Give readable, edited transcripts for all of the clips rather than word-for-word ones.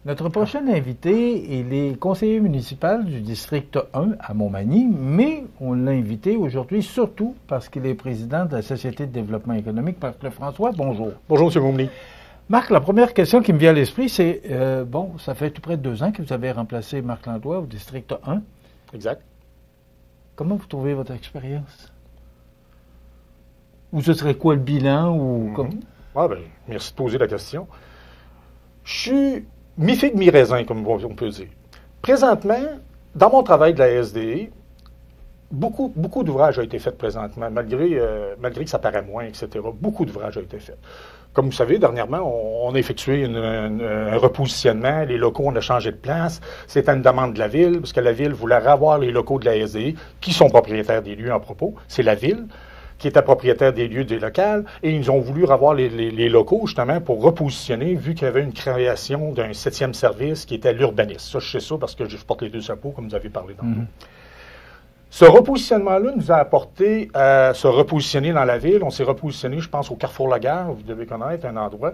Notre prochain invité, il est conseiller municipal du district 1 à Montmagny, mais on l'a invité aujourd'hui surtout parce qu'il est président de la Société de développement économique, Marc Lefrançois. Bonjour. Bonjour, M. Moumny. Marc, la première question qui me vient à l'esprit, c'est, ça fait tout près de 2 ans que vous avez remplacé Marc Landois au district 1. Exact. Comment vous trouvez votre expérience? Ou ce serait quoi le bilan? Merci de poser la question. Je suis mi-figue, mi-raisin, comme on peut dire. Présentement, dans mon travail de la SDE, beaucoup d'ouvrages ont été faits présentement, malgré que ça paraît moins, etc. Beaucoup d'ouvrages ont été faits. Comme vous savez, dernièrement, on a effectué un repositionnement. Les locaux, on a changé de place. C'était une demande de la Ville, parce que la Ville voulait avoir les locaux de la SDE, qui sont propriétaires des lieux en propos. C'est la Ville qui était propriétaire des lieux des locales, et ils ont voulu avoir les locaux, justement, pour repositionner, vu qu'il y avait une création d'un 7e service qui était l'urbanisme. Ça, je sais ça parce que je porte les 2 chapeaux, comme vous avez parlé dans le Ce repositionnement-là nous a apporté à se repositionner dans la ville. On s'est repositionné, je pense, au Carrefour Laguerre, vous devez connaître un endroit.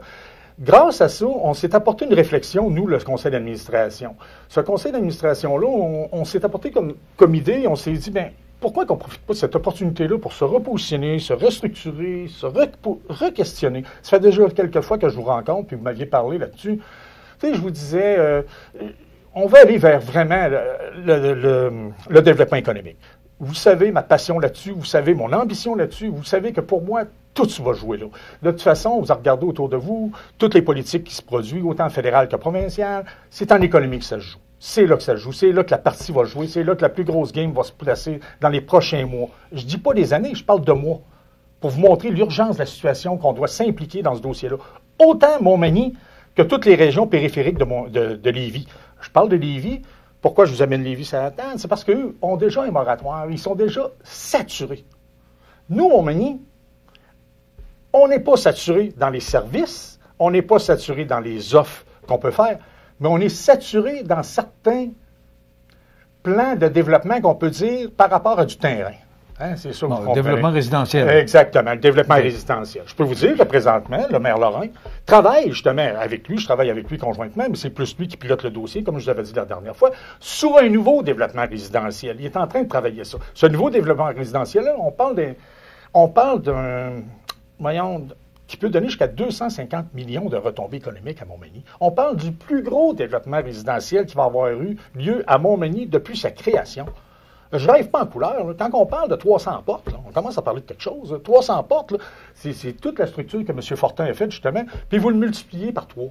Grâce à ça, on s'est apporté une réflexion, nous, le conseil d'administration. Ce conseil d'administration-là, on s'est apporté comme idée, on s'est dit, pourquoi qu'on ne profite pas de cette opportunité-là pour se repositionner, se restructurer, se re-questionner? Ça fait déjà quelques fois que je vous rencontre, puis vous m'aviez parlé là-dessus. Tu sais, je vous disais, on va aller vers vraiment le développement économique. Vous savez ma passion là-dessus, vous savez mon ambition là-dessus, vous savez que pour moi, tout va jouer là. De toute façon, vous regardez autour de vous, toutes les politiques qui se produisent, autant fédérales que provinciales, c'est en économie que ça se joue. C'est là que ça se joue, c'est là que la partie va jouer, c'est là que la plus grosse game va se placer dans les prochains mois. Je ne dis pas des années, je parle de mois, pour vous montrer l'urgence de la situation, qu'on doit s'impliquer dans ce dossier-là. Autant Montmagny que toutes les régions périphériques de Lévis. Je parle de Lévis. Pourquoi je vous amène Lévis sur la table? C'est parce qu'eux ont déjà un moratoire, ils sont déjà saturés. Nous, Montmagny, on n'est pas saturé dans les services, on n'est pas saturé dans les offres qu'on peut faire, mais on est saturé dans certains plans de développement qu'on peut dire par rapport à du terrain. Hein, c'est ça que vous comprenez. Le développement résidentiel. Exactement, le développement résidentiel. Je peux vous dire que présentement, le maire Lorrain travaille justement avec lui, je travaille avec lui conjointement, mais c'est plus lui qui pilote le dossier, comme je vous avais dit la dernière fois, sur un nouveau développement résidentiel. Il est en train de travailler ça. Ce nouveau développement résidentiel-là, on parle d'un qui peut donner jusqu'à 250 millions de retombées économiques à Montmagny. On parle du plus gros développement résidentiel qui va avoir eu lieu à Montmagny depuis sa création. Je ne rêve pas en couleur. Là. Quand on parle de 300 portes, là, on commence à parler de quelque chose. 300 portes, c'est toute la structure que M. Fortin a faite, justement, puis vous le multipliez par 3.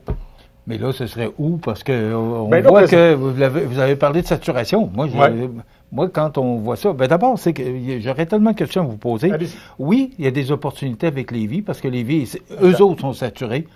Mais là, ce serait où? Parce que on voit que vous avez parlé de saturation. Moi, quand on voit ça, d'abord, c'est que j'aurais tellement de questions à vous poser. Oui, il y a des opportunités avec Lévis, parce que Lévis, eux autres sont saturés.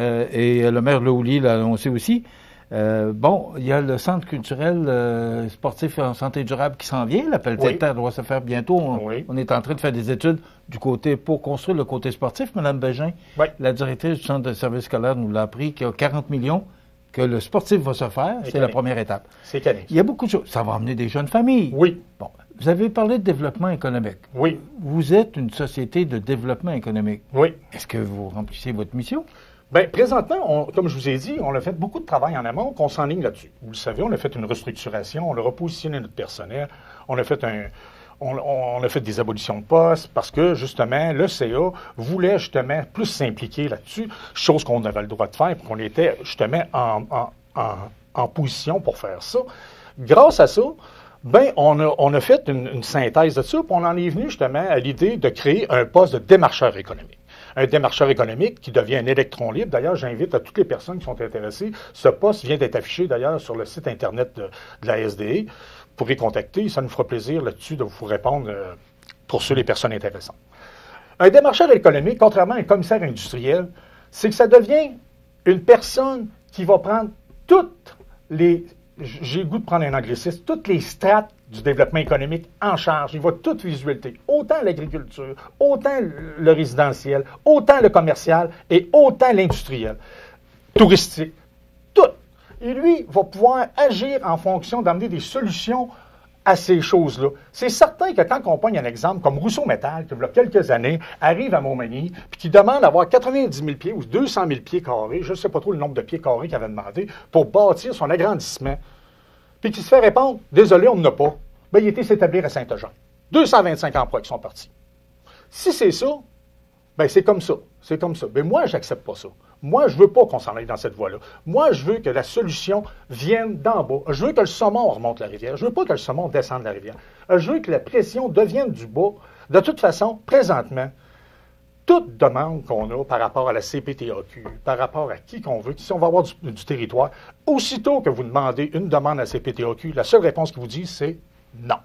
Et le maire Lehoulier l'a annoncé aussi. Il y a le centre culturel sportif en santé durable qui s'en vient. L'appel d'hectares doit se faire bientôt. On est en train de faire des études du côté pour construire le côté sportif. Mme Bégin, la directrice du centre de service scolaire, nous l'a appris qu'il y a 40 millions que le sportif va se faire. C'est la première étape. C'est cané. Il y a beaucoup de choses. Ça va amener des jeunes familles. Oui. Bon. Vous avez parlé de développement économique. Oui. Vous êtes une société de développement économique. Oui. Est-ce que vous remplissez votre mission? Présentement, comme je vous ai dit, on a fait beaucoup de travail en amont, qu'on s'enligne là-dessus. Vous le savez, on a fait une restructuration, on a repositionné notre personnel, on a fait des abolitions de postes parce que, justement, le CA voulait, justement, plus s'impliquer là-dessus, chose qu'on avait le droit de faire, qu'on était, justement, en position pour faire ça. Grâce à ça, on a fait une synthèse de ça, puis on en est venu, justement, à l'idée de créer un poste de démarcheur économique. Un démarcheur économique qui devient un électron libre. D'ailleurs, j'invite à toutes les personnes qui sont intéressées. Ce poste vient d'être affiché, d'ailleurs, sur le site Internet de la SDE. Vous pourrez contacter. Ça nous fera plaisir là-dessus de vous répondre pour les personnes intéressantes. Un démarcheur économique, contrairement à un commissaire industriel, c'est que ça devient une personne qui va prendre toutes les... J'ai le goût de prendre un anglicisme, toutes les strates du développement économique en charge. Il va tout visualiser. Autant l'agriculture, autant le résidentiel, autant le commercial et autant l'industriel, touristique, tout. Et lui va pouvoir agir en fonction d'amener des solutions à ces choses-là. C'est certain que quand on pogne un exemple comme Rousseau Métal, qui, il y a quelques années, arrive à Montmagny, puis qui demande d'avoir 90 000 pieds ou 200 000 pieds carrés, je ne sais pas trop le nombre de pieds carrés qu'il avait demandé, pour bâtir son agrandissement, puis qui se fait répondre, « Désolé, on n'en a pas. » Bien, il était s'établir à Saint-Eugène. 225 emplois qui sont partis. Si c'est ça, bien, c'est comme ça. C'est comme ça. Mais moi, je n'accepte pas ça. Moi, je ne veux pas qu'on s'en aille dans cette voie-là. Moi, je veux que la solution vienne d'en bas. Je veux que le saumon remonte la rivière. Je ne veux pas que le saumon descende la rivière. Je veux que la pression devienne du bas. De toute façon, présentement, toute demande qu'on a par rapport à la CPTAQ, par rapport à qui qu'on veut, si on va avoir du territoire, aussitôt que vous demandez une demande à la CPTAQ, la seule réponse qu'ils vous disent, c'est non.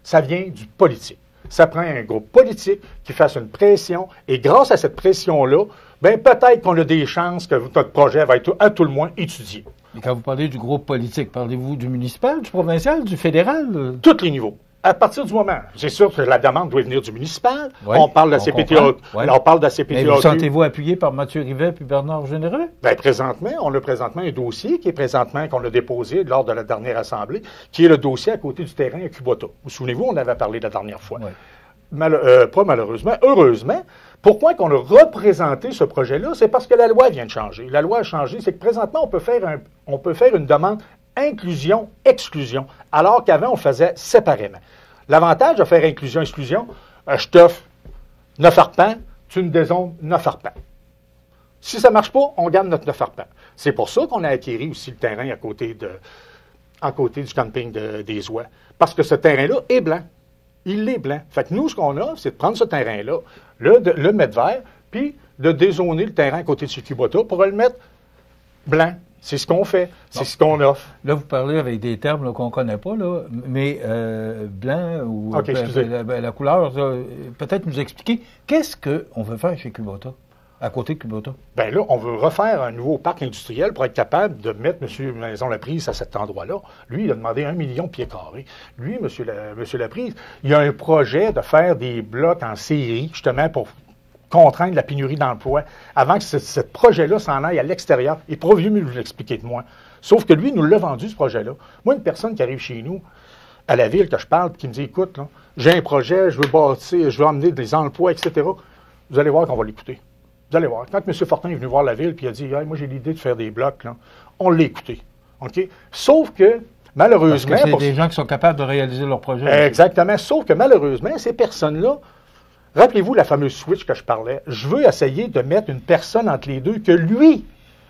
Ça vient du politique. Ça prend un groupe politique qui fasse une pression, et grâce à cette pression-là, bien, peut-être qu'on a des chances que notre projet va être à tout le moins étudié. Et quand vous parlez du groupe politique, parlez-vous du municipal, du provincial, du fédéral? Tous les niveaux. À partir du moment, c'est sûr que la demande doit venir du municipal. Oui, on parle de la CPTAQ. Oui. On parle de la CPTAQ. Mais vous sentez-vous appuyé par Mathieu Rivet et Bernard Généreux? Bien, présentement, on a présentement un dossier qu'on a déposé lors de la dernière assemblée, qui est le dossier à côté du terrain à Kubota. Vous souvenez-vous, on avait parlé la dernière fois. Oui. Pas malheureusement, heureusement. Pourquoi qu'on a représenté ce projet-là? C'est parce que la loi vient de changer. La loi a changé, c'est que présentement, on peut faire une demande inclusion-exclusion, alors qu'avant, on le faisait séparément. L'avantage de faire inclusion-exclusion, je t'offre 9 arpents, tu me dézones 9 arpents. Si ça ne marche pas, on garde notre 9 arpents. C'est pour ça qu'on a acquis aussi le terrain à côté du camping des Oies. Parce que ce terrain-là est blanc. Il est blanc. Fait que nous, ce qu'on a, c'est de prendre ce terrain-là, le mettre vert, puis de dézoner le terrain à côté de chez Kubota pour le mettre blanc. C'est ce qu'on fait, c'est ce qu'on offre. Là, vous parlez avec des termes qu'on ne connaît pas, là, mais blanc ou la couleur, peut-être nous expliquer, qu'est-ce qu'on veut faire chez Kubota, à côté de Kubota? Bien là, on veut refaire un nouveau parc industriel pour être capable de mettre M. Maison-Laprise à cet endroit-là. Lui, il a demandé 1 million de pieds carrés. Lui, M. Laprise, il a un projet de faire des blocs en série, justement, pour contraindre la pénurie d'emploi, avant que ce projet-là s'en aille à l'extérieur. Il pourra mieux nous l'expliquer que moi. Sauf que lui, il nous l'a vendu, ce projet-là. Moi, une personne qui arrive chez nous, à la ville que je parle, qui me dit, écoute, j'ai un projet, je veux bâtir, je veux emmener des emplois, etc., vous allez voir qu'on va l'écouter. Vous allez voir. Quand M. Fortin est venu voir la ville, puis il a dit, hey, moi, j'ai l'idée de faire des blocs, là, on l'a écouté. OK? Sauf que, malheureusement... Parce que c'est des gens qui sont capables de réaliser leur projet. Exactement. Sauf que, malheureusement, ces personnes-là, rappelez-vous la fameuse switch que je parlais. Je veux essayer de mettre une personne entre les deux que lui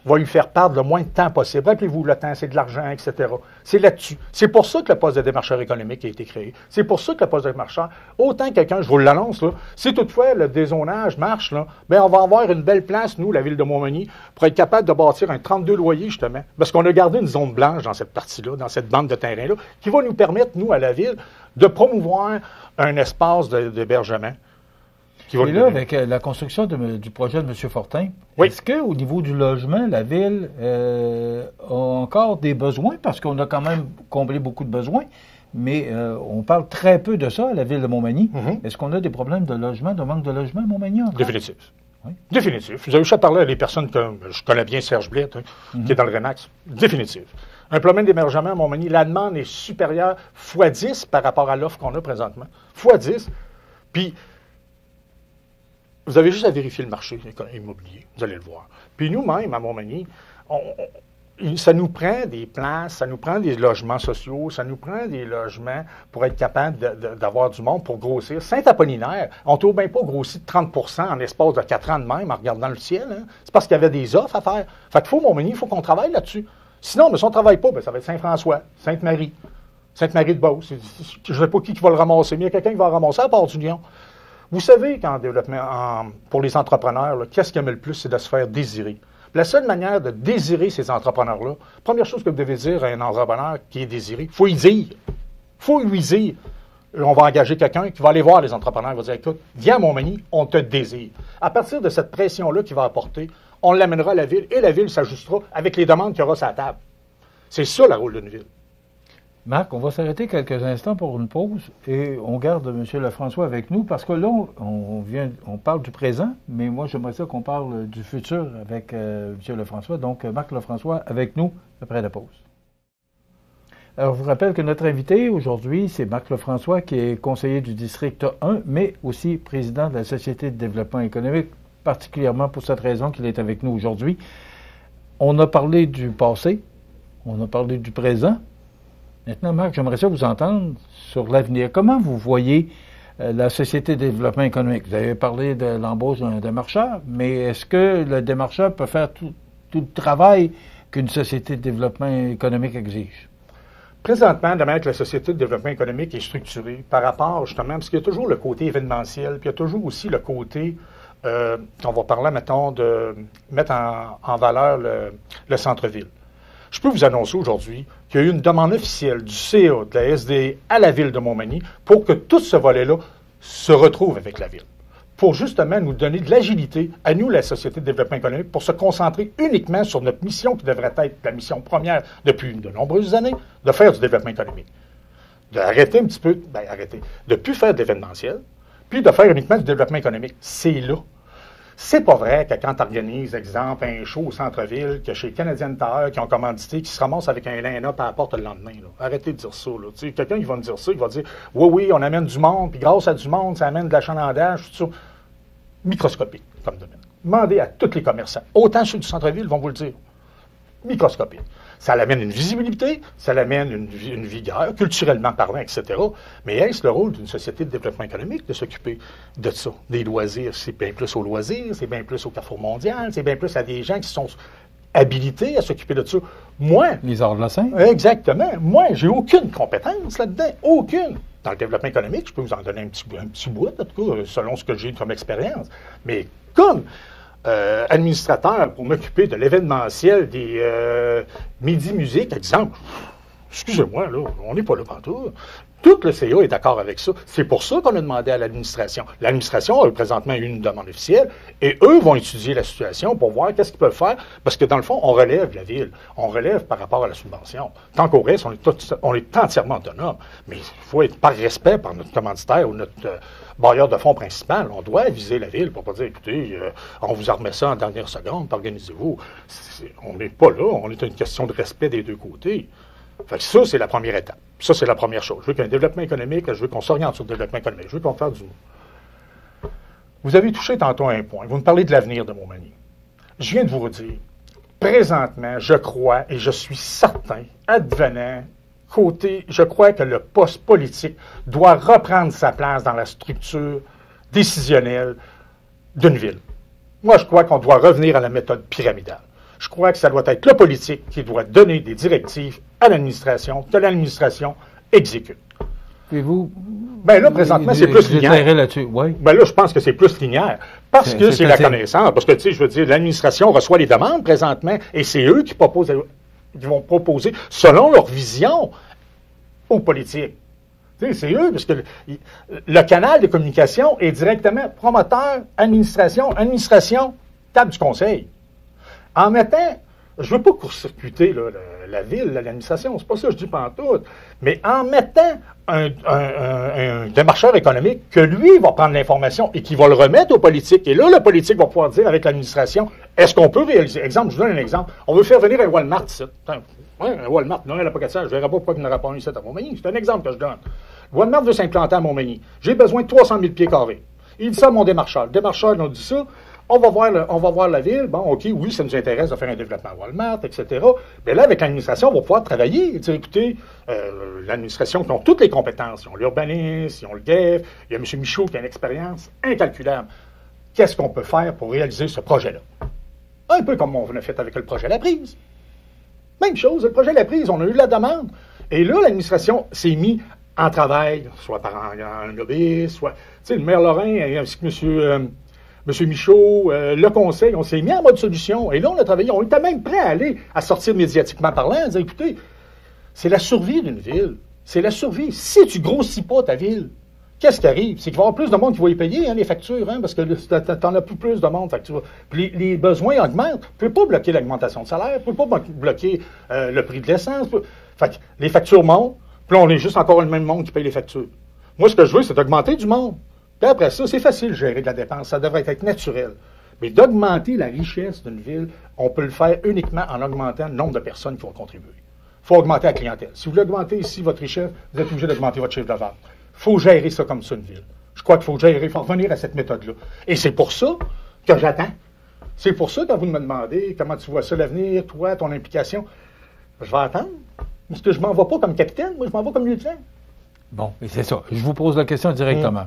va lui faire perdre le moins de temps possible. Rappelez-vous, le temps, c'est de l'argent, etc. C'est là-dessus. C'est pour ça que le poste de démarcheur économique a été créé. C'est pour ça que le poste de démarcheur, autant quelqu'un, je vous l'annonce, là, si toutefois le dézonage marche, là, bien, on va avoir une belle place, nous, la ville de Montmagny, pour être capable de bâtir un 32 loyers, justement. Parce qu'on a gardé une zone blanche dans cette partie-là, dans cette bande de terrain-là, qui va nous permettre, nous, à la ville, de promouvoir un espace d'hébergement. Et là, avec la construction du projet de M. Fortin, oui. Est-ce qu'au niveau du logement, la Ville a encore des besoins? Parce qu'on a quand même comblé beaucoup de besoins, mais on parle très peu de ça à la Ville de Montmagny. Mm-hmm. Est-ce qu'on a des problèmes de logement, de manque de logement à Montmagny encore? Définitif. Oui. Définitif. Vous avez juste à parler à des personnes que je connais bien, Serge Blitt, qui est dans le REMAX. Définitif. Un problème d'hébergement à Montmagny, la demande est supérieure x10 par rapport à l'offre qu'on a présentement. x10. Puis, vous avez juste à vérifier le marché immobilier, vous allez le voir. Puis nous-mêmes, à Montmagny, ça nous prend des places, ça nous prend des logements sociaux, ça nous prend des logements pour être capable d'avoir du monde pour grossir. Saint-Apollinaire, on ne trouve bien pas grossi de 30 % en l'espace de 4 ans de même en regardant le ciel. Hein? C'est parce qu'il y avait des offres à faire. Fait qu'il faut, Montmagny, il faut qu'on travaille là-dessus. Sinon, mais si on ne travaille pas, bien, ça va être Saint-François, Sainte-Marie, Sainte-Marie-de-Beauce. Je ne sais pas qui va le ramasser, mais il y a quelqu'un qui va le ramasser à part du Lyon. Vous savez qu'en développement, pour les entrepreneurs, qu'est-ce qu'ils aiment le plus, c'est de se faire désirer. La seule manière de désirer ces entrepreneurs-là, première chose que vous devez dire à un entrepreneur qui est désiré, il faut y dire. Il faut lui dire. On va engager quelqu'un qui va aller voir les entrepreneurs, il va dire, écoute, viens à Montmagny, on te désire. À partir de cette pression-là qu'il va apporter, on l'amènera à la ville et la ville s'ajustera avec les demandes qu'il y aura sur la table. C'est ça le rôle d'une ville. Marc, on va s'arrêter quelques instants pour une pause et on garde M. Lefrançois avec nous parce que là, on parle du présent, mais moi, j'aimerais ça qu'on parle du futur avec M. Lefrançois. Donc, Marc Lefrançois avec nous après la pause. Alors, je vous rappelle que notre invité aujourd'hui, c'est Marc Lefrançois, qui est conseiller du district 1, mais aussi président de la Société de développement économique, particulièrement pour cette raison qu'il est avec nous aujourd'hui. On a parlé du passé, on a parlé du présent. Maintenant, Marc, j'aimerais ça vous entendre sur l'avenir. Comment vous voyez la Société de développement économique? Vous avez parlé de l'embauche d'un démarcheur, mais est-ce que le démarcheur peut faire tout le travail qu'une Société de développement économique exige? Présentement, de même que la Société de développement économique est structurée par rapport, justement, parce qu'il y a toujours le côté événementiel, puis il y a toujours aussi le côté, on va parler, mettons, de mettre en valeur le centre-ville. Je peux vous annoncer aujourd'hui qu'il y a eu une demande officielle du CA de la SDA à la ville de Montmagny pour que tout ce volet-là se retrouve avec la ville, pour justement nous donner de l'agilité à nous, la Société de développement économique, pour se concentrer uniquement sur notre mission qui devrait être la mission première depuis de nombreuses années, de faire du développement économique. D'arrêter un petit peu, de ne plus faire de l'événementiel, puis de faire uniquement du développement économique. C'est là. C'est pas vrai que quand tu organises, exemple, un show au centre-ville, que chez Canadian Tire, qui ont commandité, qui se ramassent avec un line-up à la porte le lendemain. Là. Arrêtez de dire ça. Quelqu'un qui va me dire ça, il va dire « Oui, on amène du monde, puis grâce à du monde, ça amène de l'achalandage, tout ça. » Microscopique, comme domaine. Demandez à tous les commerçants, autant ceux du centre-ville vont vous le dire. Microscopique. Ça l'amène une visibilité, ça l'amène une vigueur, culturellement parlant, etc. Mais est-ce le rôle d'une société de développement économique de s'occuper de ça? Des loisirs, c'est bien plus aux loisirs, c'est bien plus au Carrefour mondial, c'est bien plus à des gens qui sont habilités à s'occuper de ça. Moi... Les arts de la Seine? Exactement. Moi, j'ai aucune compétence là-dedans. Aucune. Dans le développement économique, je peux vous en donner un petit bout, en tout cas, selon ce que j'ai comme expérience. Mais comme... administrateur pour m'occuper de l'événementiel des midi-musique, exemple. Excusez-moi, là, on n'est pas là pantoute. Tout le CA est d'accord avec ça. C'est pour ça qu'on a demandé à l'administration. L'administration a présentement une demande officielle et eux vont étudier la situation pour voir qu'est-ce qu'ils peuvent faire parce que dans le fond, on relève la ville. On relève par rapport à la subvention. Tant qu'au reste, on est entièrement autonome. Mais il faut être par respect par notre commanditaire ou notre bailleur de fonds principal. On doit viser la ville pour pas dire, écoutez, on vous remet ça en dernière seconde, organisez-vous. On n'est pas là. On est une question de respect des deux côtés. Fait que ça, c'est la première étape. Ça, c'est la première chose. Je veux qu'il y ait un développement économique, je veux qu'on s'oriente sur le développement économique, je veux qu'on fasse du mot. Vous avez touché tantôt un point. Vous me parlez de l'avenir de Montmagny. Je viens de vous redire, présentement, je crois et je suis certain, advenant, je crois que le poste politique doit reprendre sa place dans la structure décisionnelle d'une ville. Moi, je crois qu'on doit revenir à la méthode pyramidale. Je crois que ça doit être le politique qui doit donner des directives à l'administration, que l'administration exécute. Et vous? Bien là, présentement, c'est plus linéaire. Là-dessus. Ouais. Bien là, je pense que c'est plus linéaire. Parce que c'est la connaissance. Parce que, tu sais, je veux dire, l'administration reçoit les demandes présentement et c'est eux qui vont proposer selon leur vision aux politiques. Tu sais, c'est eux, parce que le canal de communication est directement promoteur, administration, table du conseil. En mettant, je ne veux pas court-circuiter la ville, l'administration, c'est pas ça que je dis pantoute, mais en mettant un démarcheur économique que lui va prendre l'information et qui va le remettre aux politiques, et là, le politique va pouvoir dire avec l'administration, est-ce qu'on peut réaliser? Exemple, je vous donne un exemple. On veut faire venir un Walmart ici. Un Walmart, non, il n'a pas qu'à ça, je ne verrai pas pourquoi il n'aura pas un ici à Montmagny. C'est un exemple que je donne. Walmart veut s'implanter à Montmagny. J'ai besoin de 300 000 pieds carrés. Il dit ça à mon démarcheur. Le démarcheur nous dit ça. On va voir la ville. Bon, OK, oui, ça nous intéresse de faire un développement à Walmart, etc. Mais là, avec l'administration, on va pouvoir travailler. Dire, écoutez, l'administration qui ont toutes les compétences. Ils ont l'urbanisme, ils ont le GEF. Il y a M. Michaud qui a une expérience incalculable. Qu'est-ce qu'on peut faire pour réaliser ce projet-là? Un peu comme on a fait avec le projet La Prise. Même chose, le projet La Prise, on a eu la demande. Et là, l'administration s'est mis en travail, soit par un lobbyiste, soit, tu sais, le maire Lorrain, ainsi que M. Michaud, le conseil, on s'est mis en mode solution. Et là, on a travaillé, on était même prêt à aller, à sortir médiatiquement parlant, à dire, écoutez, c'est la survie d'une ville. C'est la survie. Si tu grossis pas ta ville, qu'est-ce qui arrive? C'est qu'il va y avoir plus de monde qui va y payer les factures, parce que tu en as plus de monde. Puis les besoins augmentent. Tu ne peux pas bloquer l'augmentation de salaire, tu ne peux pas bloquer le prix de l'essence. Fait que les factures montent, puis là, on est juste encore le même monde qui paye les factures. Moi, ce que je veux, c'est d'augmenter du monde. Puis après ça, c'est facile de gérer de la dépense. Ça devrait être naturel. Mais d'augmenter la richesse d'une ville, on peut le faire uniquement en augmentant le nombre de personnes qui vont contribuer. il faut augmenter la clientèle. Si vous voulez augmenter ici votre richesse, vous êtes obligé d'augmenter votre chiffre d'affaires. Il faut gérer ça comme ça, une ville. Je crois qu'il faut gérer, il faut revenir à cette méthode-là. Et c'est pour ça que j'attends. C'est pour ça, quand vous me demandez comment tu vois ça, l'avenir, toi, ton implication, je vais attendre. Parce que je ne m'en vais pas comme capitaine, moi, je m'en vais comme lieutenant. Bon, et c'est ça. Je vous pose la question directement.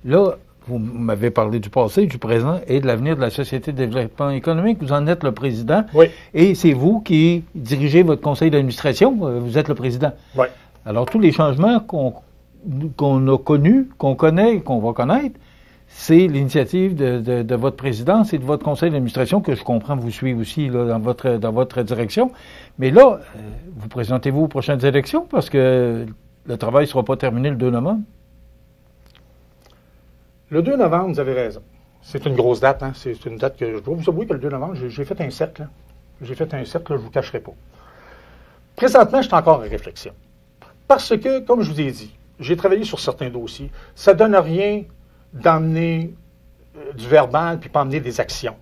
Là, vous m'avez parlé du passé, du présent et de l'avenir de la Société de développement économique. Vous en êtes le président. Oui. Et c'est vous qui dirigez votre conseil d'administration. Vous êtes le président. Oui. Alors, tous les changements qu'on a connus, qu'on connaît, qu'on va connaître, c'est l'initiative de votre présidence et de votre conseil d'administration que je comprends vous suivre aussi là, dans votre direction. Mais là, vous présentez-vous aux prochaines élections parce que le travail ne sera pas terminé le 2 novembre? Le 2 novembre, vous avez raison. C'est une grosse date. Hein? C'est une date que je dois vous avouer que le 2 novembre, j'ai fait un cercle. J'ai fait un cercle, je ne vous cacherai pas. Présentement, je suis encore en réflexion. Parce que, comme je vous ai dit, j'ai travaillé sur certains dossiers. Ça ne donne rien d'emmener du verbal puis pas emmener des actions.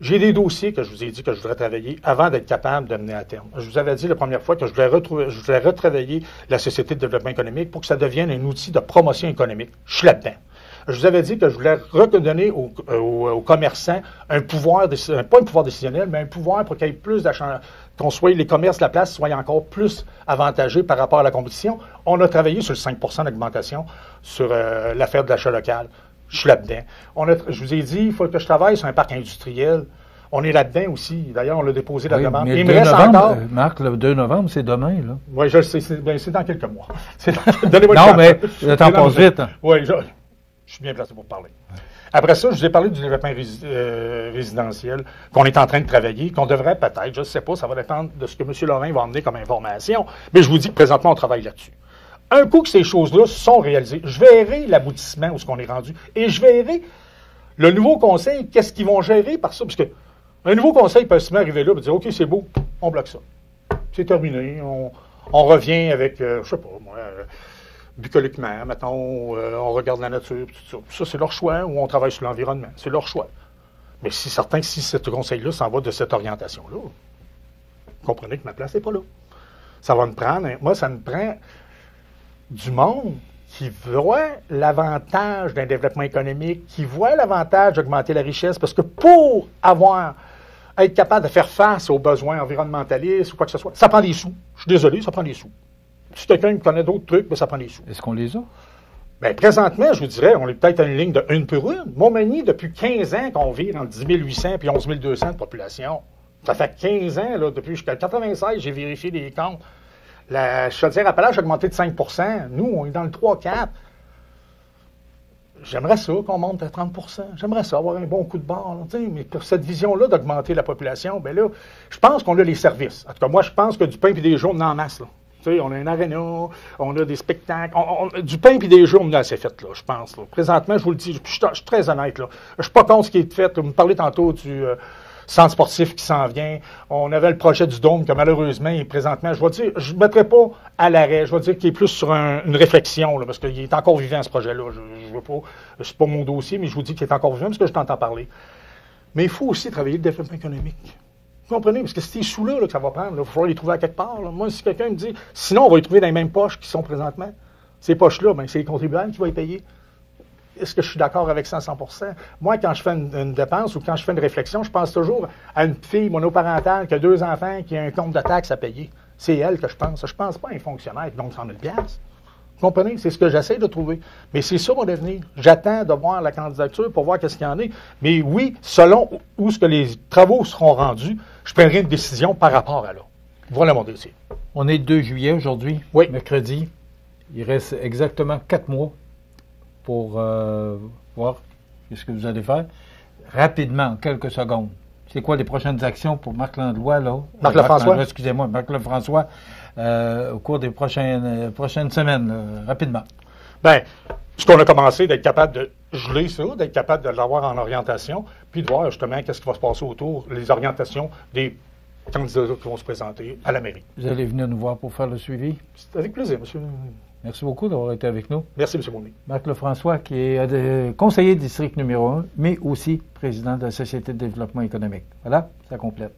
J'ai des dossiers que je vous ai dit que je voudrais travailler avant d'être capable de mener à terme. Je vous avais dit la première fois que je voulais retravailler la Société de développement économique pour que ça devienne un outil de promotion économique. Je suis là-dedans. Je vous avais dit que je voulais redonner aux commerçants un pouvoir, pas un pouvoir décisionnel, mais un pouvoir pour qu'il y ait plus d'achat, qu'on soit les commerces de la place soient encore plus avantagés par rapport à la compétition. On a travaillé sur le 5 d'augmentation sur l'affaire de l'achat local. Je suis là-dedans. Je vous ai dit, il faut que je travaille sur un parc industriel. On est là-dedans aussi. D'ailleurs, on l'a déposé la demande. Mais il me reste encore. Marc, le 2 novembre, c'est demain, là. Oui, je le sais. C'est dans quelques mois. Donnez-moi non, mais le temps passe vite. Hein. Oui, je suis bien placé pour parler. Après ça, je vous ai parlé du développement résidentiel qu'on est en train de travailler, qu'on devrait peut-être, je ne sais pas, ça va dépendre de ce que M. Lorrain va emmener comme information, mais je vous dis que présentement, on travaille là-dessus. Un coup que ces choses-là sont réalisées, je verrai l'aboutissement où ce qu'on est rendu et je verrai le nouveau conseil, qu'est-ce qu'ils vont gérer par ça, parce que un nouveau conseil peut se arriver là et dire, OK, c'est beau, on bloque ça. C'est terminé, on revient avec, je ne sais pas, moi, bucoliquement, mettons, on regarde la nature, tout ça. Ça, c'est leur choix, ou on travaille sur l'environnement. C'est leur choix. Mais c'est certain que si ce conseil-là s'en va de cette orientation-là, vous comprenez que ma place n'est pas là. Ça va me prendre, moi, ça me prend du monde qui voit l'avantage d'un développement économique, qui voit l'avantage d'augmenter la richesse, parce que pour être capable de faire face aux besoins environnementalistes ou quoi que ce soit, ça prend des sous. Je suis désolé, ça prend des sous. Si quelqu'un connaît d'autres trucs, bien, ça prend des sous. Est-ce qu'on les a? Bien, présentement, je vous dirais, on est peut-être à une ligne de 1 pour 1. Montmagny, depuis 15 ans qu'on vit entre 10 800 et 11 200 de population. Ça fait 15 ans, là, depuis jusqu'à 96, j'ai vérifié les comptes. La Chaudière-Appalaches a augmenté de 5 %. Nous, on est dans le 3-4. J'aimerais ça qu'on monte à 30 %. J'aimerais ça avoir un bon coup de barre. Là, mais pour cette vision-là d'augmenter la population, bien là, je pense qu'on a les services. En tout cas, moi, je pense que du pain et des jours, on en masse. Là. On a un aréna, on a des spectacles. Du pain et des jours, on a assez fait, là, je pense. Là. Présentement, je vous le dis, je suis très honnête. Là. Je ne suis pas contre ce qui est fait. Vous me parlez tantôt du centre sportif qui s'en vient. On avait le projet du Dôme que malheureusement, présentement, je vais dire, je ne mettrai pas à l'arrêt. Je vais dire qu'il est plus sur une réflexion, là, parce qu'il est encore vivant, ce projet-là. Je veux pas, c'est pas mon dossier, mais je vous dis qu'il est encore vivant parce que je t'entends parler. Mais il faut aussi travailler le développement économique. Vous comprenez? Parce que c'est ces sous-là que ça va prendre. Il va falloir les trouver à quelque part. Là. Moi, si quelqu'un me dit, sinon, on va les trouver dans les mêmes poches qui sont présentement. Ces poches-là, bien, c'est les contribuables qui vont les payer. Est-ce que je suis d'accord avec ça à 100 %? Moi, quand je fais une dépense ou quand je fais une réflexion, je pense toujours à une fille monoparentale qui a 2 enfants, qui a un compte de taxes à payer. C'est elle que je pense. Je ne pense pas à un fonctionnaire qui donne 100 000 $. Vous comprenez? C'est ce que j'essaie de trouver. Mais c'est ça mon avenir. J'attends de voir la candidature pour voir qu'est-ce qu'il y en est. Mais oui, selon où ce que les travaux seront rendus, je prendrai une décision par rapport à là. Voilà mon dossier. On est le 2 juillet aujourd'hui, oui. Mercredi. Il reste exactement 4 mois pour voir ce que vous allez faire. Rapidement, en quelques secondes. C'est quoi les prochaines actions pour Marc Landlois, là? Marc Lefrançois. Excusez-moi, Marc Lefrançois, au cours des prochaines semaines, rapidement. Bien, ce qu'on a commencé, d'être capable de geler ça, d'être capable de l'avoir en orientation, puis de voir justement qu'est-ce qui va se passer autour, les orientations des candidats qui vont se présenter à la mairie. Vous allez venir nous voir pour faire le suivi? C'est avec plaisir, monsieur. Merci beaucoup d'avoir été avec nous. Merci, M. Bournier. Marc Lefrançois, qui est conseiller district numéro 1, mais aussi président de la Société de développement économique. Voilà, ça complète.